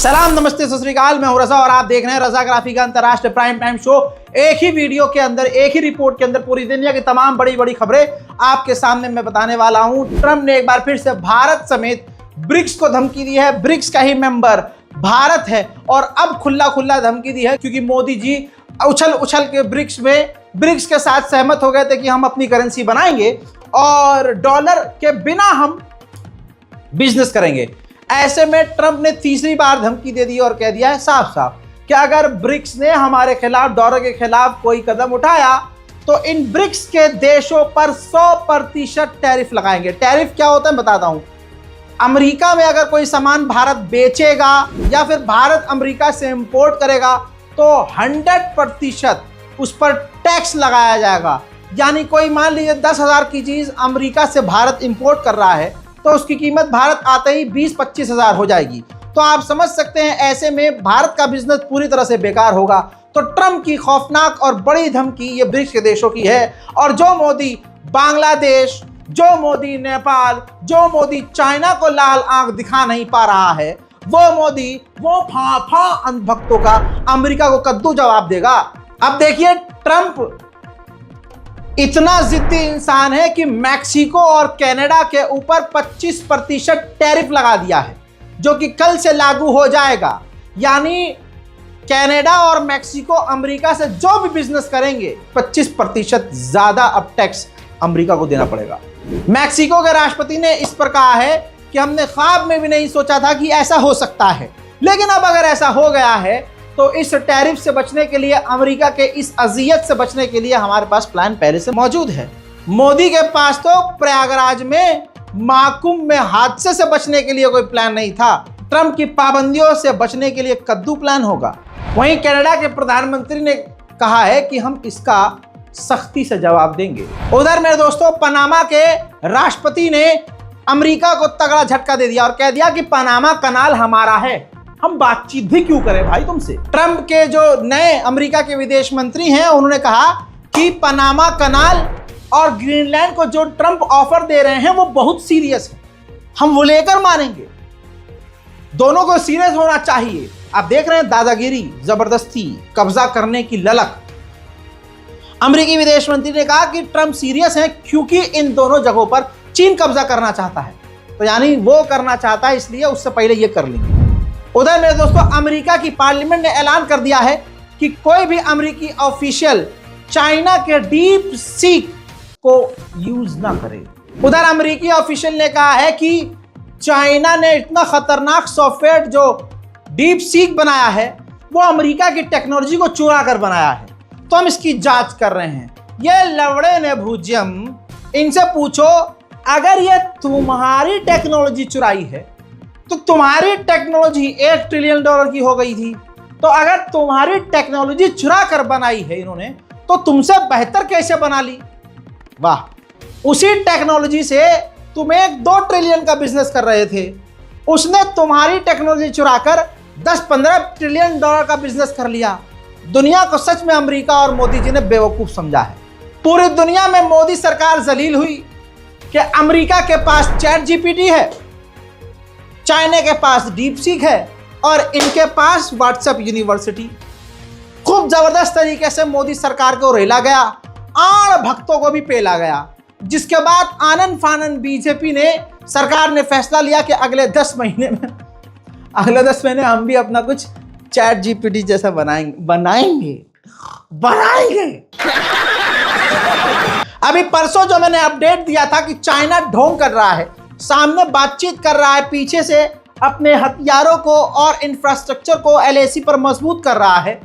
सलाम, नमस्ते, सत श्री अकाल। मैं हूं रजा और आप देख रहे हैं रजा ग्राफी का अंतरराष्ट्रीय प्राइम टाइम शो। एक ही वीडियो के अंदर, एक ही रिपोर्ट के अंदर पूरी दुनिया की तमाम बड़ी बड़ी खबरें आपके सामने मैं बताने वाला हूं। ट्रंप ने एक बार फिर से भारत समेत ब्रिक्स को धमकी दी है। ब्रिक्स का ही मेंबर भारत है और अब खुला खुला धमकी दी है, क्योंकि मोदी जी उछल उछल के ब्रिक्स के साथ सहमत हो गए थे कि हम अपनी करेंसी बनाएंगे और डॉलर के बिना हम बिजनेस करेंगे। ऐसे में ट्रंप ने तीसरी बार धमकी दे दी और कह दिया है साफ साफ कि अगर ब्रिक्स ने हमारे खिलाफ, डॉलर के खिलाफ कोई कदम उठाया तो इन ब्रिक्स के देशों पर 100% टैरिफ लगाएंगे। टैरिफ क्या होता है बताता हूं। अमेरिका में अगर कोई सामान भारत बेचेगा या फिर भारत अमेरिका से इंपोर्ट करेगा तो 100% उस पर टैक्स लगाया जाएगा। यानी कोई मान लीजिए 10,000 की चीज अमेरिका से भारत इंपोर्ट कर रहा है तो उसकी कीमत भारत आते ही 20-25 हज़ार हो जाएगी। तो आप समझ सकते हैं ऐसे में भारत का बिजनेस पूरी तरह से बेकार होगा। तो ट्रंप की खौफनाक और बड़ी धमकी ये ब्रिक्स के देशों की है। और जो मोदी बांग्लादेश, जो मोदी नेपाल, जो मोदी चाइना को लाल आंख दिखा नहीं पा रहा है, वो मोदी वो फाफा अंधभक्तों का अमेरिका को कद्दू जवाब देगा। अब देखिए, ट्रंप इतना जिद्दी इंसान है कि मैक्सिको और कनाडा के ऊपर 25% टैरिफ लगा दिया है, जो कि कल से लागू हो जाएगा। यानी कनाडा और मैक्सिको अमेरिका से जो भी बिजनेस करेंगे 25% ज्यादा अब टैक्स अमेरिका को देना पड़ेगा। मैक्सिको के राष्ट्रपति ने इस पर कहा है कि हमने ख्वाब में भी नहीं सोचा था कि ऐसा हो सकता है, लेकिन अब अगर ऐसा हो गया है तो इस टैरिफ से बचने के लिए, अमेरिका के इस अजियत से बचने के लिए हमारे पास प्लान पहले से मौजूद है। मोदी के पास तो प्रयागराज में महाकुंभ में हादसे से बचने के लिए कोई प्लान नहीं था। ट्रंप की पाबंदियों से बचने के लिए कद्दू प्लान होगा। वहीं कनाडा के प्रधानमंत्री ने कहा है कि हम इसका सख्ती से जवाब देंगे। उधर मेरे दोस्तों, पनामा के राष्ट्रपति ने अमेरिका को तगड़ा झटका दे दिया और कह दिया कि पनामा कनाल हमारा है, हम बातचीत भी क्यों करें भाई तुमसे। ट्रंप के जो नए अमेरिका के विदेश मंत्री हैं उन्होंने कहा कि पनामा कनाल और ग्रीनलैंड को जो ट्रंप ऑफर दे रहे हैं वो बहुत सीरियस है, हम वो लेकर मानेंगे। दोनों को सीरियस होना चाहिए। आप देख रहे हैं दादागिरी, जबरदस्ती, कब्जा करने की ललक। अमेरिकी विदेश मंत्री ने कहा कि ट्रंप सीरियस है क्योंकि इन दोनों जगहों पर चीन कब्जा करना चाहता है, तो यानी वो करना चाहता है, इसलिए उससे पहले ये कर लेंगे। उधर मेरे दोस्तों, अमेरिका की पार्लियामेंट ने ऐलान कर दिया है कि कोई भी अमेरिकी ऑफिशियल चाइना के डीप सीक को यूज ना करे। उधर अमेरिकी ऑफिशियल ने कहा है कि चाइना ने इतना खतरनाक सॉफ्टवेयर जो डीप सीक बनाया है वो अमेरिका की टेक्नोलॉजी को चुरा कर बनाया है, तो हम इसकी जांच कर रहे हैं। ये लवड़े ने भूजियम, इनसे पूछो अगर ये तुम्हारी टेक्नोलॉजी चुराई है तो तुम्हारी टेक्नोलॉजी $1 ट्रिलियन की हो गई थी, तो अगर तुम्हारी टेक्नोलॉजी चुरा कर बनाई है इन्होंने तो तुमसे बेहतर कैसे बना ली। वाह, उसी टेक्नोलॉजी से तुम 1-2 ट्रिलियन का बिजनेस कर रहे थे, उसने तुम्हारी टेक्नोलॉजी चुराकर 10-15 ट्रिलियन डॉलर का बिजनेस कर लिया। दुनिया को सच में अमेरिका और मोदी जी ने बेवकूफ समझा है। पूरी दुनिया में मोदी सरकार जलील हुई कि अमेरिका के पास चैट जीपीटी है, चाइना के पास डीप सीक है और इनके पास व्हाट्सएप यूनिवर्सिटी। खूब जबरदस्त तरीके से मोदी सरकार को रेला गया, आड़ भक्तों को भी पेला गया, जिसके बाद आनन फानन बीजेपी ने, सरकार ने फैसला लिया कि अगले 10 महीने हम भी अपना कुछ चैट जीपीटी जैसा बनाएंगे। अभी परसों जो मैंने अपडेट दिया था कि चाइना ढोंग कर रहा है, सामने बातचीत कर रहा है, पीछे से अपने हथियारों को और इंफ्रास्ट्रक्चर को LAC पर मजबूत कर रहा है,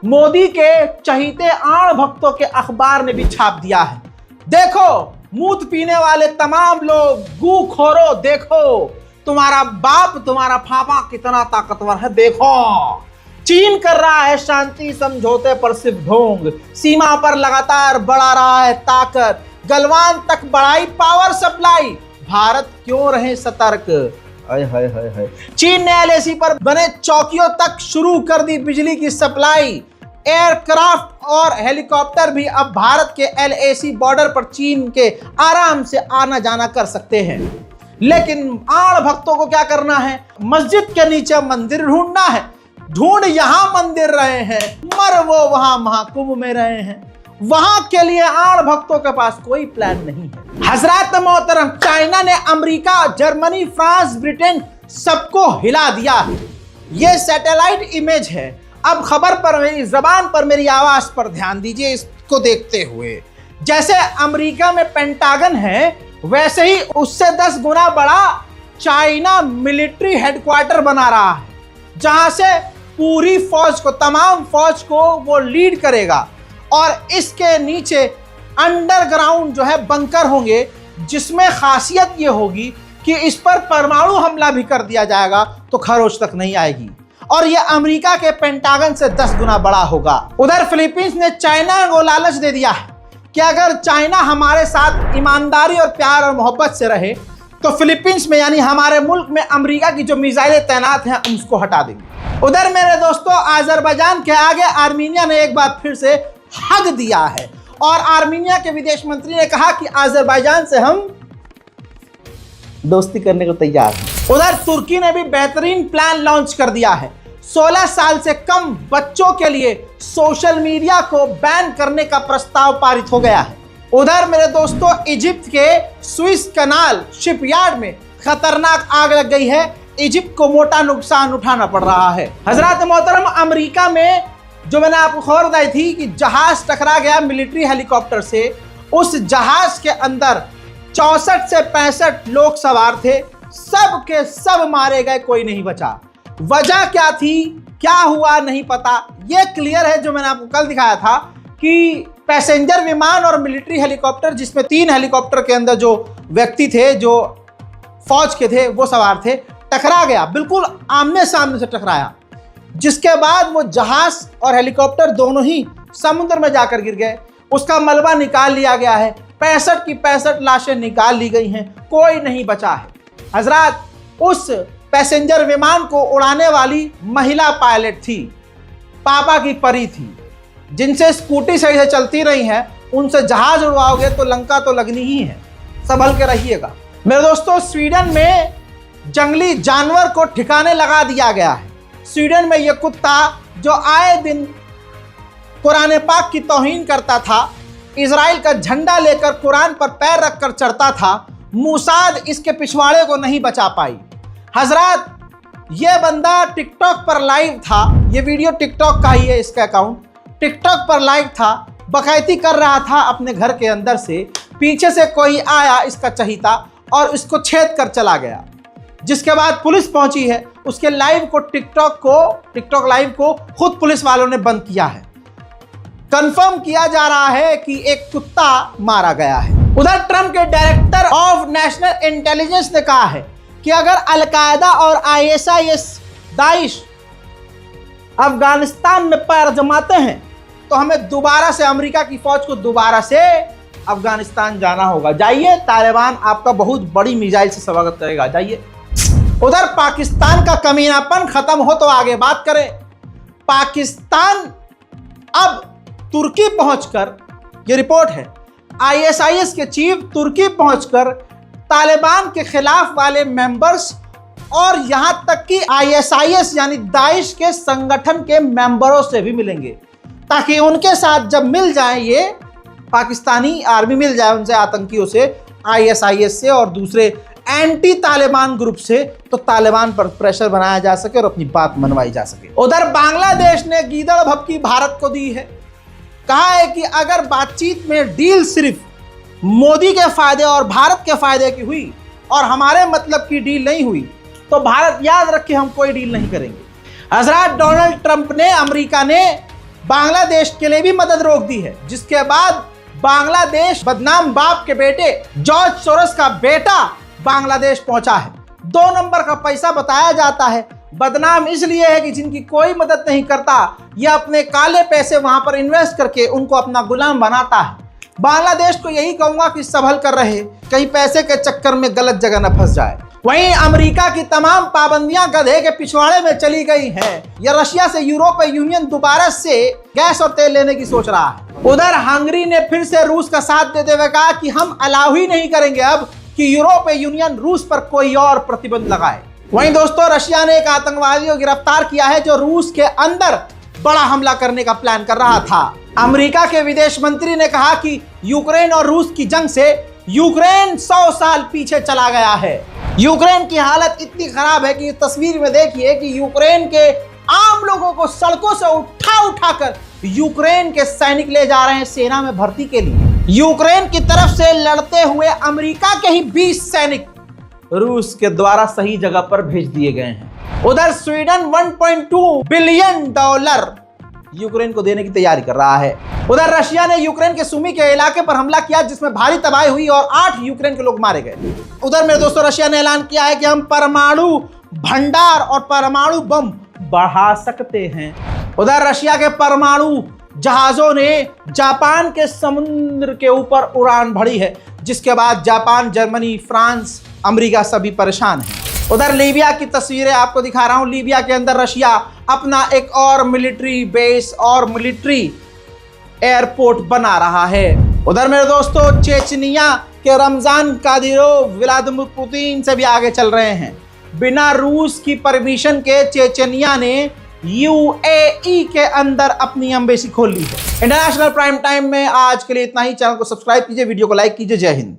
मोदी के चहीते आड़ भक्तों के अखबार ने भी छाप दिया है। देखो मूत पीने वाले तमाम लोग, गू खोरो, देखो तुम्हारा बाप, तुम्हारा फाफा कितना ताकतवर है। देखो चीन कर रहा है शांति समझौते पर सिर्फ ढोंग, सीमा पर लगातार बढ़ा रहा है ताकत, गलवान तक बढ़ाई पावर सप्लाई, भारत क्यों रहे सतर्क। चीन ने LAC पर बने चौकियों तक शुरू कर दी बिजली की सप्लाई। एयरक्राफ्ट और हेलीकॉप्टर भी अब भारत के LAC बॉर्डर पर चीन के आराम से आना जाना कर सकते हैं। लेकिन आड़ भक्तों को क्या करना है? मस्जिद के नीचे मंदिर ढूंढना है। ढूंढ यहां मंदिर रहे हैं, मर वो वहां महाकुंभ में रहे हैं। वहां के लिए आड़ भक्तों के पास कोई प्लान नहीं है। हजरत मोहतरम, चाइना ने अमेरिका, जर्मनी, फ्रांस, ब्रिटेन सबको हिला दिया है। यह सैटेलाइट इमेज है। अब खबर पर, मेरी जबान पर, मेरी आवाज पर ध्यान दीजिए। इसको देखते हुए, जैसे अमेरिका में पेंटागन है, वैसे ही उससे 10 गुना बड़ा चाइना मिलिट्री हेडक्वार्टर बना रहा है, जहां से पूरी फौज को, तमाम फौज को वो लीड करेगा। और इसके नीचे अंडरग्राउंड जो है बंकर होंगे, जिसमें खासियत ये होगी कि इस पर परमाणु हमला भी कर दिया जाएगा तो खरोच तक नहीं आएगी। और ये अमेरिका के पेंटागन से 10 गुना बड़ा होगा। उधर फिलीपींस ने चाइना को लालच दे दिया है कि अगर चाइना हमारे साथ ईमानदारी और प्यार और मोहब्बत से रहे तो फिलीपींस में, यानी हमारे मुल्क में, अमेरिका की जो मिसाइलें तैनात हैं उसको हटा देंगे। उधर मेरे दोस्तों, अजरबैजान के आगे आर्मीनिया ने एक बार फिर से हक दिया है और आर्मीनिया के विदेश मंत्री ने कहा कि अजरबैजान से हम दोस्ती करने को तैयार हैं। उधर तुर्की ने भी बेहतरीन प्लान लॉन्च कर दिया है। 16 साल से कम बच्चों के लिए सोशल मीडिया को बैन करने का प्रस्ताव पारित हो गया है। उधर मेरे दोस्तों, इजिप्ट के स्विस कनाल शिपयार्ड में खतरनाक आग लग गई है। इजिप्ट को मोटा नुकसान उठाना पड़ रहा है। हजरत मोहतरम, अमेरिका में जो मैंने आपको खबर बताई थी कि जहाज टकरा गया मिलिट्री हेलीकॉप्टर से, उस जहाज के अंदर 64 से 65 लोग सवार थे। सब के सब मारे गए, कोई नहीं बचा। वजह क्या थी, क्या हुआ, नहीं पता। यह क्लियर है, जो मैंने आपको कल दिखाया था कि पैसेंजर विमान और मिलिट्री हेलीकॉप्टर, जिसमें 3 हेलीकॉप्टर के अंदर जो व्यक्ति थे, जो फौज के थे, वो सवार थे, टकरा गया। बिल्कुल आमने सामने से टकराया, जिसके बाद वो जहाज और हेलीकॉप्टर दोनों ही समुद्र में जाकर गिर गए। उसका मलबा निकाल लिया गया है। 65 की 65 लाशें निकाल ली गई हैं, कोई नहीं बचा है। हजरात, उस पैसेंजर विमान को उड़ाने वाली महिला पायलट थी, पापा की परी थी, जिनसे स्कूटी सही से चलती रही है। उनसे जहाज उड़वाओगे तो लंका तो लगनी ही है। संभल के रहिएगा। मेरे दोस्तों, स्वीडन में जंगली जानवर को ठिकाने लगा दिया गया है। स्वीडन में यह कुत्ता जो आए दिन कुरान पाक की तौहीन करता था, इजराइल का झंडा लेकर कुरान पर पैर रखकर चढ़ता था, मूसाद इसके पिछवाड़े को नहीं बचा पाई। हजरात, ये बंदा टिकटॉक पर लाइव था। ये वीडियो टिकटॉक का ही है, इसका अकाउंट टिकटॉक पर लाइव था। बकैती कर रहा था अपने घर के अंदर से। पीछे से कोई आया, इसका चहीता, और इसको छेद कर चला गया। जिसके बाद पुलिस पहुंची है। उसके लाइव को, टिकटॉक लाइव को खुद पुलिस वालों ने बंद किया है। कंफर्म किया जा रहा है कि एक कुत्ता मारा गया है। उधर ट्रंप के डायरेक्टर ऑफ नेशनल इंटेलिजेंस ने कहा है कि अगर अलकायदा और ISIS, दाइश अफगानिस्तान में पैर जमाते हैं तो हमें दोबारा से, अमेरिका की फौज को दोबारा से अफगानिस्तान जाना होगा। जाइए, तालिबान आपका बहुत बड़ी मिसाइल से स्वागत करेगा। जाइए। उधर पाकिस्तान का कमीनापन खत्म हो तो आगे बात करें। पाकिस्तान अब तुर्की पहुंचकर, ये रिपोर्ट है, ISIS के चीफ तुर्की पहुंचकर तालिबान के खिलाफ वाले मेंबर्स और यहां तक कि ISIS यानी दाइश के संगठन के मेंबरों से भी मिलेंगे, ताकि उनके साथ जब मिल जाए, ये पाकिस्तानी आर्मी मिल जाए उनसे, आतंकियों से, ISIS से और दूसरे एंटी तालिबान ग्रुप से, तो तालिबान पर प्रेशर बनाया जा सके और अपनी बात मनवाई जा सके। उधर बांग्लादेश ने गीदड़ भभकी भारत को दी है। कहा है कि अगर बातचीत में डील सिर्फ मोदी के फायदे और भारत के फायदे की हुई और हमारे मतलब की डील नहीं हुई तो भारत याद रखे हम कोई डील नहीं करेंगे। हजरत, डोनाल्ड ट्रंप ने, अमेरिका ने बांग्लादेश के लिए भी मदद रोक दी है, जिसके बाद बांग्लादेश बदनाम बाप के बेटे जॉर्ज सोरोस का बेटा बांग्लादेश पहुंचा है। 2 नंबर का पैसा बताया जाता है। बदनाम इसलिए है कि जिनकी कोई मदद नहीं करता, यह अपने काले पैसे वहां पर इन्वेस्ट करके उनको अपना गुलाम बनाता है। बांग्लादेश को यही कहूंगा कि संभल कर रहे, कहीं पैसे के चक्कर में गलत जगह न फंस जाए। वहीं अमेरिका की तमाम पाबंदियां गधे के पिछवाड़े में चली गई हैं। यह रशिया से यूरोपीय यूनियन दोबारा से गैस और तेल लेने की सोच रहा है। उधर हंगरी ने फिर से रूस का साथ देते हुए कहा कि हम अलाउ ही नहीं करेंगे अब कि यूरोपीय यूनियन रूस पर कोई और प्रतिबंध लगाए। वहीं दोस्तों रशिया ने एक आतंकवादी को गिरफ्तार किया है जो रूस के अंदर बड़ा हमला करने का प्लान कर रहा था। अमेरिका के विदेश मंत्री ने कहा कि यूक्रेन और रूस की जंग से यूक्रेन 100 साल पीछे चला गया है। यूक्रेन की हालत इतनी खराब है कि इस तस्वीर में देखिए कि यूक्रेन के आम लोगों को सड़कों से उठाकर यूक्रेन के सैनिक ले जा रहे हैं सेना में भर्ती के लिए। यूक्रेन की तरफ से लड़ते हुए अमेरिका के ही 20 सैनिक रूस के द्वारा सही जगह पर भेज दिए गए हैं। उधर स्वीडन $1.2 बिलियन यूक्रेन को देने की तैयारी कर रहा है। उधर रशिया ने यूक्रेन के सुमी के इलाके पर हमला किया जिसमें भारी तबाही हुई और 8 यूक्रेन के लोग मारे गए। उधर मेरे दोस्तों रशिया ने ऐलान किया है कि हम परमाणु भंडार और परमाणु बम बढ़ा सकते हैं। उधर रशिया के परमाणु जहाजों ने जापान के समुद्र के ऊपर उड़ान भरी है, जिसके बाद जापान, जर्मनी, फ्रांस, अमेरिका सभी परेशान हैं। उधर लीबिया की तस्वीरें आपको दिखा रहा हूं। लीबिया के अंदर रशिया अपना एक और मिलिट्री बेस और मिलिट्री एयरपोर्ट बना रहा है। उधर मेरे दोस्तों चेचनिया के रमजान कादिरोव व्लादिमीर पुतिन से भी आगे चल रहे हैं। बिना रूस की परमिशन के चेचनिया ने यूएई के अंदर अपनी एम्बेसी खोल ली है। इंटरनेशनल प्राइम टाइम में आज के लिए इतना ही। चैनल को सब्सक्राइब कीजिए, वीडियो को लाइक कीजिए। जय हिंद।